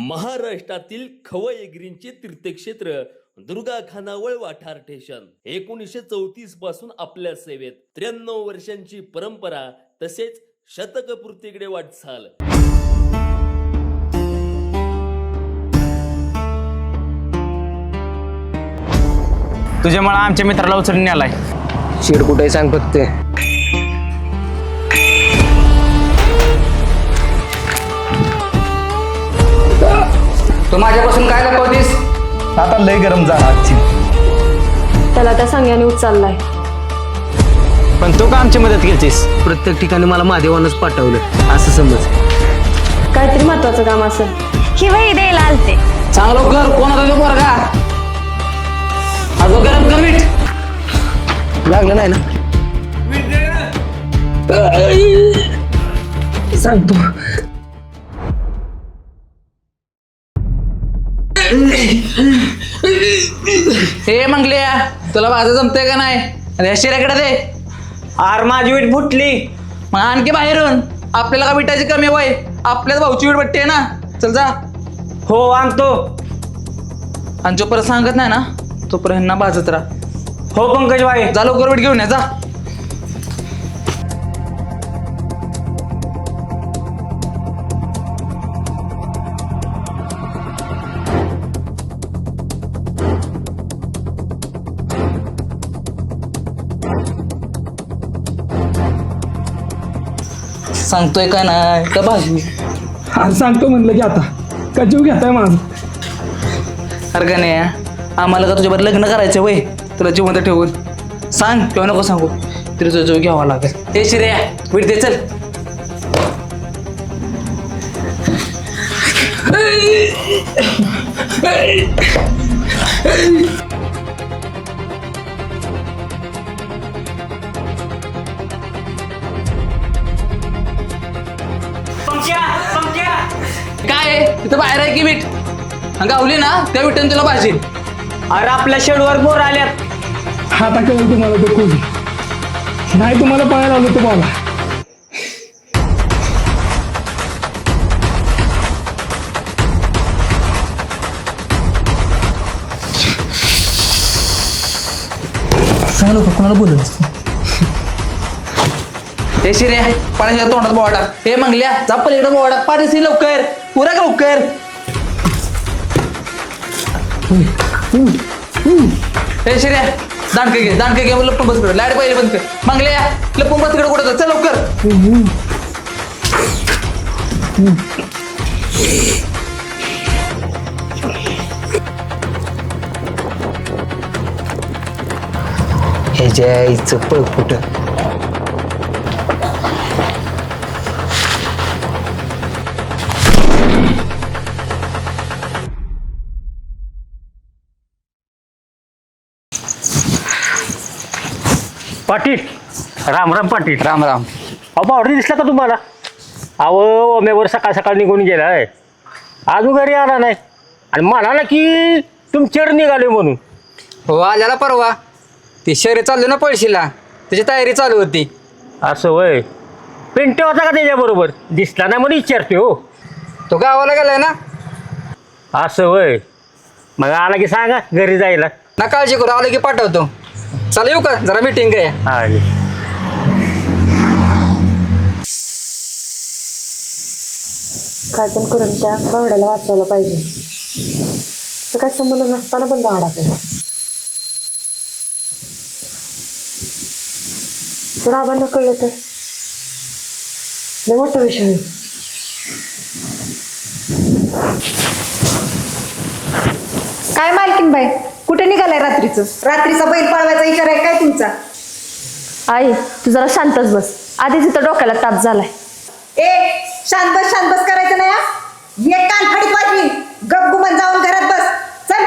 महाराष्ट्रातील खवयगिरींचे तीर्थक्षेत्र दुर्गा खानावळ वाठार स्टेशन 1934 पासून आपल्या सेवेत 93 वर्षांची परंपरा तसेच शतकपूर्तीकडे वाटचाल। तुझ्या मला आमच्या मित्राला उचलून आलाय। शेड कुठे सांग फक्त। तू माझ्यापासून काय लपवतीस? आता लय गरम झाला आजची। त्याला त्या सांग्याने उचललाय। पण तू का आमची मदत केलीस? प्रत्येक ठिकाणी मला महादेवानंच पाठवलं असं समज। काहीतरी महत्वाचं काम असेल। ही वही द्यायला आलते। सांग लवकर, कोण होता तो पोरगा? अगं गरम कर मीठ। लागलं नाही ना? सांगतो। हे मंगल्या, तुला माझं जमतंय का नाही? अरे शिऱ्याकडे दे। आर माझी वीट फुटली। मग आणखी बाहेरून आपल्याला का विटायची कमी वय? आपल्याच भाऊची वीट भट्टी आहे ना। चल जा। हो आणतो। आणि जो परत सांगत नाही ना तोपर्यंत ना भाजत राहा। हो पंकज भाई, जा लवकर वीट घेऊन या जा। सांगतोय का नाही का भाजी? आज सांगतो म्हणलं की आता का जीव घेताय माझं? अरे का नाही, आम्हाला का तुझ्यावर लग्न करायचं वय? तुला जिवंत ठेवून सांग किंवा नको सांगू तरी तुझा जीव घ्यावा लागेल। हे शिर्या वीट दे चल। काय तिथं बाहेर आहे की वीट? गावली ना त्या विटेन तुला भाजी। अरे आपल्या शेडवर बोर आल्यात। आता कळेल तुम्हाला तो कोण नाही। तुम्हाला पाहायला आलो तुम्हाला। सांगलो का कोणाला बोलत? हे शिर्या पाण्याच्या तोंडात बोवाडा। हे मंगल्या जा पलीकडे बोवाडा। पाणी लवकर पुरा का लवकर। हे शिर्या दांडके घे लपून बस कर। लाईट पहिले बंद कर। मंगल्या लपून बस तिकडे कुठं चल लवकर। ह्याच्या आईचं पळ कुठं? पाटील, राम राम पाटील। राम राम। अहो बावडी दिसला का तुम्हाला? अहो ओम्यावर सकाळ सकाळ निघून गेलाय, अजून घरी आला नाही आणि म्हणाला की तुमच्याकडे निघाले म्हणून। हो आल्याला परवा ती शर्यत चालली ना पळशीला, त्याची तयारी चालू होती। असं वय? पिंटे होता का त्याच्याबरोबर? दिसला नाही म्हणून विचारते हो। तो गावाला गेलाय ना? असं वय? मग आला की सांगा घरी जायला। ना काळजी करू, आलं की पाठवतो। चला येऊ का जरा मीटिंग आहे। हा काय पण करून त्या बावड्याला वाचवायला पाहिजे। तर काय संबंध नसताना पण बावडा पाहिजे। जर आबांना कळलं तर लय मोठा विषय होईल। काय मालकीन बाई, कुठे निघालाय रात्रीचं? रात्रीचा बैल पाळवायचा विचार आहे काय तुमचा? आई तू जरा शांतच बस। आधी तिथं डोक्याला ताप झालाय। ए शांत बस करायचं नाही हा? एक कान फाडीत वाजवी, गपगुमान जाऊन घरात बस चल।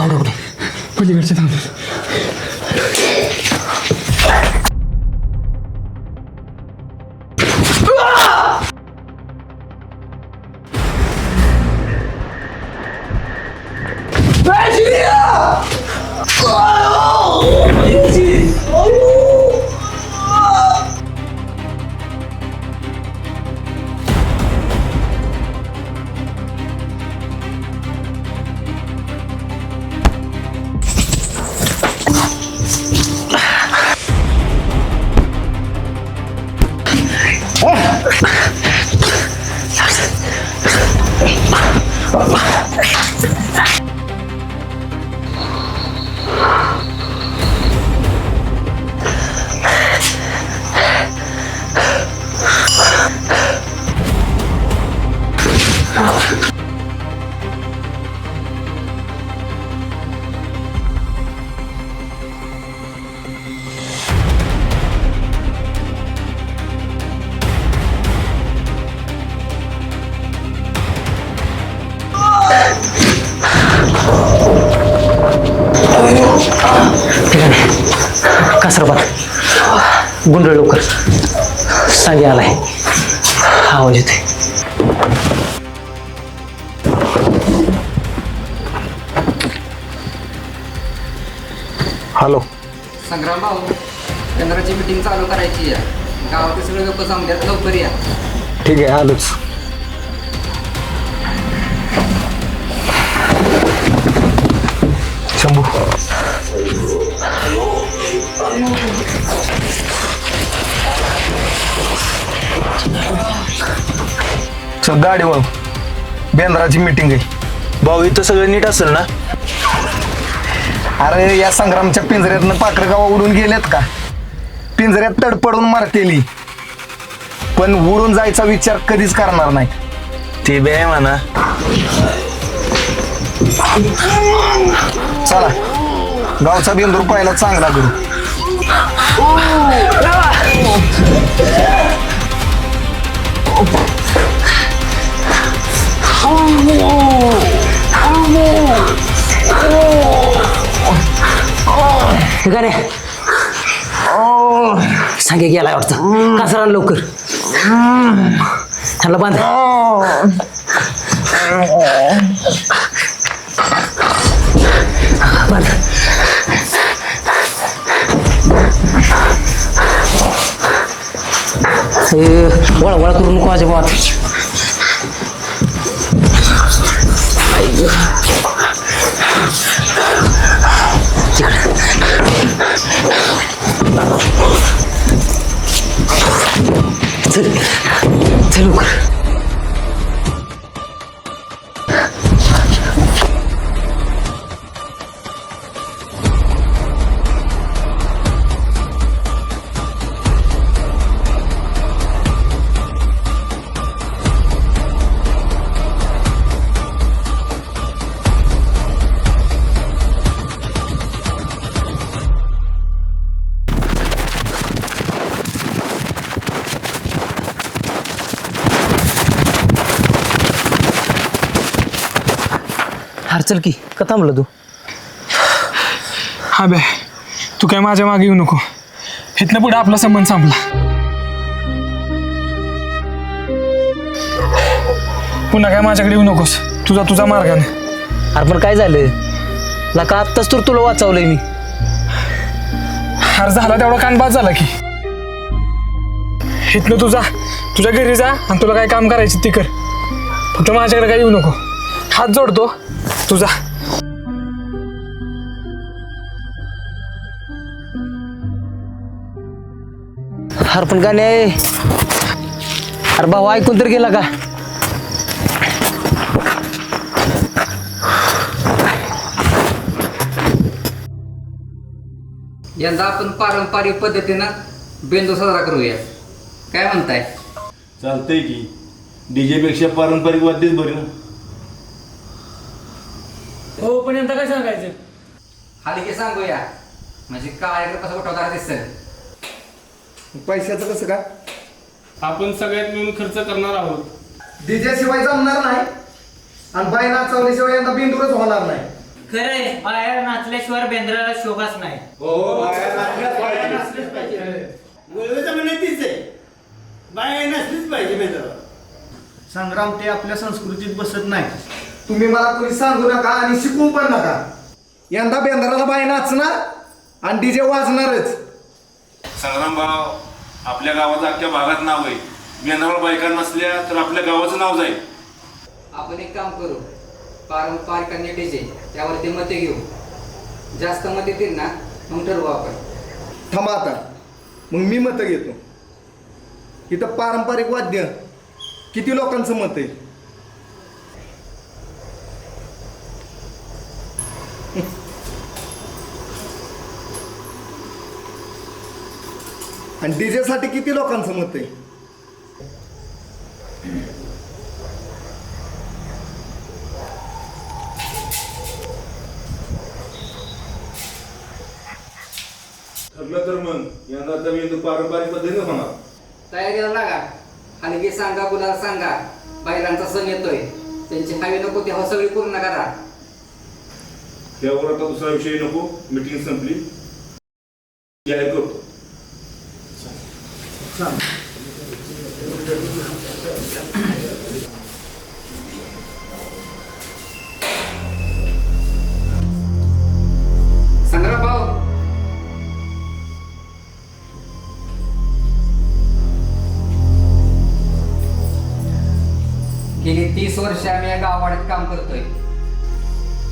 गावडा कुठे पलीकडचे थांबले. कसरबात गुंडळ लवकर सांगे आलाय आवाज येते. हॅलो. संग्राम भाऊ, केंद्राची मीटिंग चालू करायची आहे. गावातील सगळे लोक जमल्यात, लवकर या. ठीक आहे आलोच. शंभू चल गाडी वळ. बेंद्राची मीटिंग आहे. भाऊ इथं सगळं नीट असेल ना? अरे या संग्रामच्या पिंजऱ्यातनं पाखरं गावा उडून गेलेत का? पिंजऱ्यात तडपडून मारतेली, पण उडून जायचा विचार कधीच करणार नाही. ते बे आहे म्हणा. चला गावचा बेंदूर पाहायला चांगला करू. का रे सांगे गेलाय वाटतं. कासरा लवकर त्याला बांध. बांध. वळा वळा करू नको माझ्या बात. चल चल लवकर. हार चल की का थांबलं तू? हा बे तू काय माझ्या मागे येऊ नको. इथनं पुढे आपला संबंध संपला. पुन्हा काय माझ्याकडे येऊ नकोस. तुझा मार्गाने. अरे पण काय झालं लका? आत्ताच तर तुला वाचवलंय मी. अरे झाला तेवढा कानबाज झाला की. इथनं तुझ्या घरी जा आणि तुला काय काम करायचं ते कर. फक्त माझ्याकडे काय येऊ नको. हात जोडतो तुझा. अरे पण गाणे अरे भाऊ ऐकून तर गेला का? यंदा आपण पारंपरिक पद्धतीनं बेंदूर साजरा करूया. काय म्हणताय? चालतंय की. डीजे पेक्षा पारंपरिक वाद्यच बरी ना. हो पण यंदा काय सांगायचं? हलके सांगूया म्हणजे कार्यक्रम कसा उठवता दिसेल. पैशाचं कसं काय? आपण सगळ्यात मिळून खर्च करणार आहोत. डीजे शिवाय जमणार नाही आणि बाई नाचवल्याशिवाय यंदा बिंदूरच होणार नाही. खरंय बाहेर नाचल्याशिवाय बेंद्राला शोभाच नाही. संग्राम ते आपल्या संस्कृतीत बसत नाही. तुम्ही मला कोणी सांगू नका आणि शिकवू पण नका. यंदा बेंद्राला बाई नाचणार आणि डीजे वाजणारच. संग्राम भाव, आपल्या गावाचं अख्ख्या भागात नाव आहे. बेंद्राला बायका नसल्या तर आपल्या गावाचं नाव जाईल. आपण एक काम करू, पारंपरिक आणि डीजे त्यावरती मते घेऊ. जास्त मत येतील ना मग ठरवू आपण. थांबा आता, मग मी मतं घेतो. इथं पारंपरिक वाद्य किती लोकांचं मत आहे? आणि डीजे साठी किती लोकांचं मत आहे? ठरलं तर मग यंदाचा मेंदू पारंपरिक पद्धतीने होणार. तयारीला लागा. हलगी सांगा, गुलाल सांगा. बैलांचा सण येतोय, त्यांची हवी नको ती हवा सगळी पूर्ण करा. त्यावर आता दुसरा विषय नको. मीटिंग संपली, जाहीर करतो. संग्राम भाऊ, गेली 30 वर्ष आम्ही या गावाड्यात काम करतोय.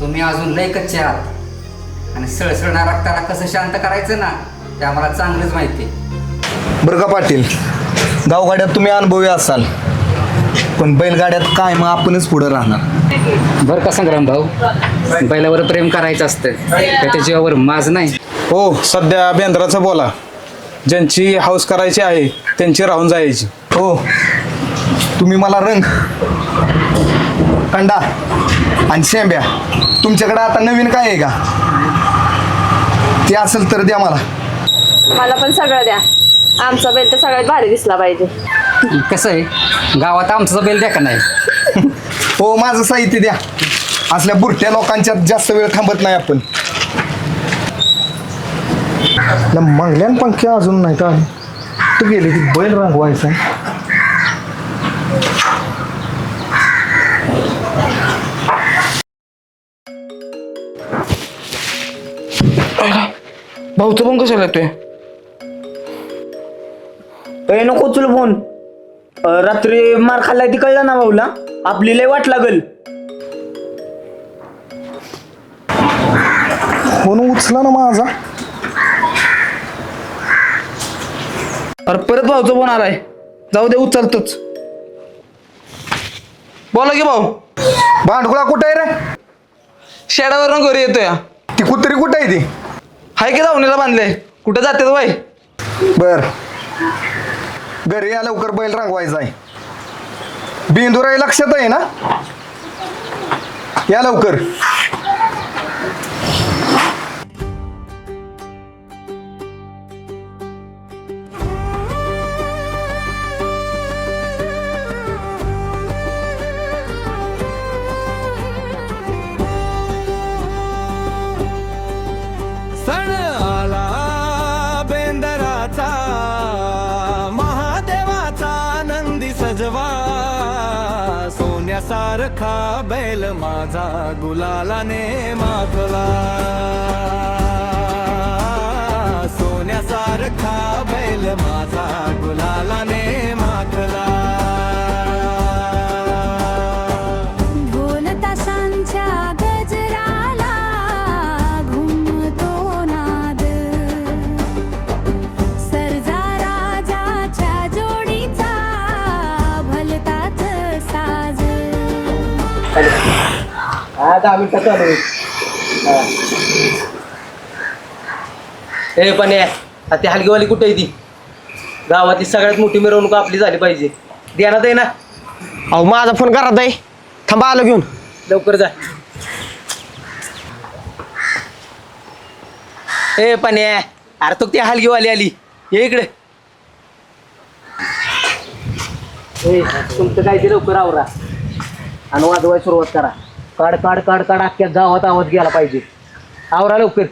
तुम्ही अजून लय कच्चे आहात आणि सळसळणा रक्ताला कसं शांत करायचं ना ते आम्हाला चांगलंच माहिती. बरं का पाटील, गावगाड्यात तुम्ही अनुभवी असाल, पण बैलगाड्यात काय मग आपणच पुढे राहणार. बरं का संग्राम भाऊ, बैलावर प्रेम करायचं असतं, त्याच्या जीवावर माज नाही. हो, सध्या बेंद्राचं बोला. ज्यांची हाऊस करायची आहे त्यांची राहून जायची. हो, तुम्ही मला रंग, कंडा आणि शेंब्या, तुमच्याकडे आता नवीन काय आहे का? ते असेल तर द्या मला. मला पण सगळं द्या. आमचा बैल तर सगळ्यात भारी दिसला पाहिजे. कसं आहे, गावात आमचा बैल द्या का नाही? हो, माझं साहित्य द्या. असल्या बुरट्या लोकांच्यात जास्त वेळ थांबत नाही आपण. मंगल्यान पंख्या अजून नाही का? तू गेली ती बैल रंगवायचा. भाऊचं पण कशाला येतोय? नको तुला फोन. रात्री मार खाल्लाय ती कळलं ना भाऊला. आपली लय वाट लागल. फोन उचला ना माझा. अरे परत भाऊचा फोन आलाय. जाऊ दे, उचलतोच. बोला की भाऊ. भांडकुळा कुठे आहे रे? शेडावरून घरी येतोय. ती कुत्री कुठे आहे ती? हाय की धावणीला बांधले. कुठे जाते बाई? बर, घरी या लवकर, बैल रंगवायचा आहे. बिंदुराई लक्षात आहे ना? या लवकर. सण आला बेंदराचा, महादेवाचा नंदी सजवा. सोन्यासारखा बैल माझा गुलालाने माखला. सोन्यासारखा बैल माझा गुलालाने माखला. ए पण ती हलगीवाली कुठे आहे? ती गावातली सगळ्यात मोठी मिरवणूक आपली झाली पाहिजे. ध्यानात आहे ना? अहो, माझा फोन घरात आहे. थांबा, आलो घेऊन. लवकर जा. ए पण अरे तो ती हलगीवाली आली. ये इकडे. तुमचं काय ते लवकर आवरा आणि वाजवायला सुरुवात करा. काढ काढ काढ काढ अख्ख्या गावात आवाज गेला पाहिजे. आवरा लवकर.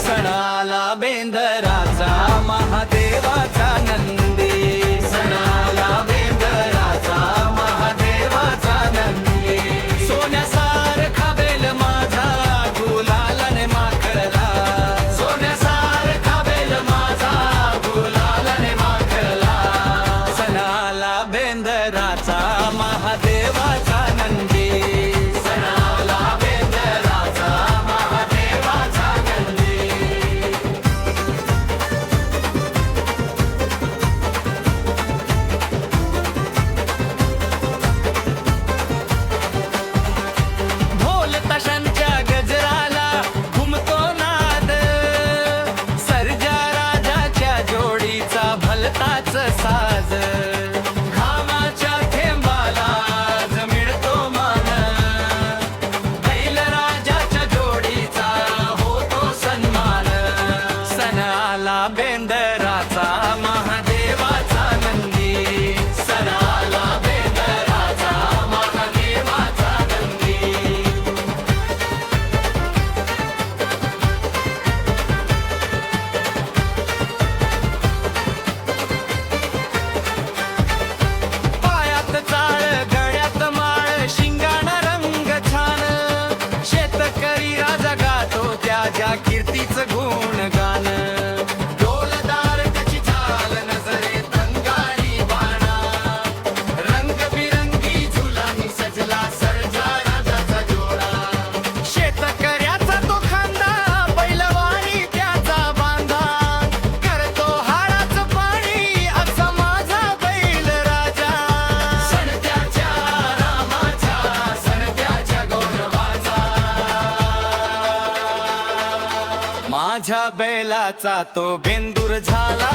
सणाला बेंदराचा महादेवाचा नंदी, सणाला बेंदराचा महादेवाचा नंदी. सोन्यासारखा बेल माझा गुलालाने माखला, सोन्यासारखा बेल माझा गुलालाने माखला. सणाला बेंदराचा महादेवाचा नंदी, सणाला बेंदराचा महादेवाचा नंदी. ढोल ताशांच्या गजराला घुमतो नाद, सर्जा राजाच्या जोडीचा भलताच साज. घामाच्या थेंबाला मिळतो मान, बैल राजाच्या जोडीचा होतो सन्मान. सणाला बेंदराचा महादेवाचा नंदी, सणाला बेंदराचा महादेवाचा नंदी. पायात चाळ गळ्यात माळ शिंगाण रंग छान, शेतकरी राजा गातो त्याच्या कीर्तीचं गुणगान. डोलदार त्याची चाल नजरेत अंगारी बाणा, रंगबिरंगी झुलानी सजला सर्जा राजाचा जोडा. शेतकऱ्याचा तो खांदा बैलवाणी त्याचा बांधा, करतो हाडाचं पाणी असा माझा बैल राजा. सण त्याच्या रामाचा, सण त्याच्या गौरवाचा. माझ्या बैलाचा तो बेंदूर झाला,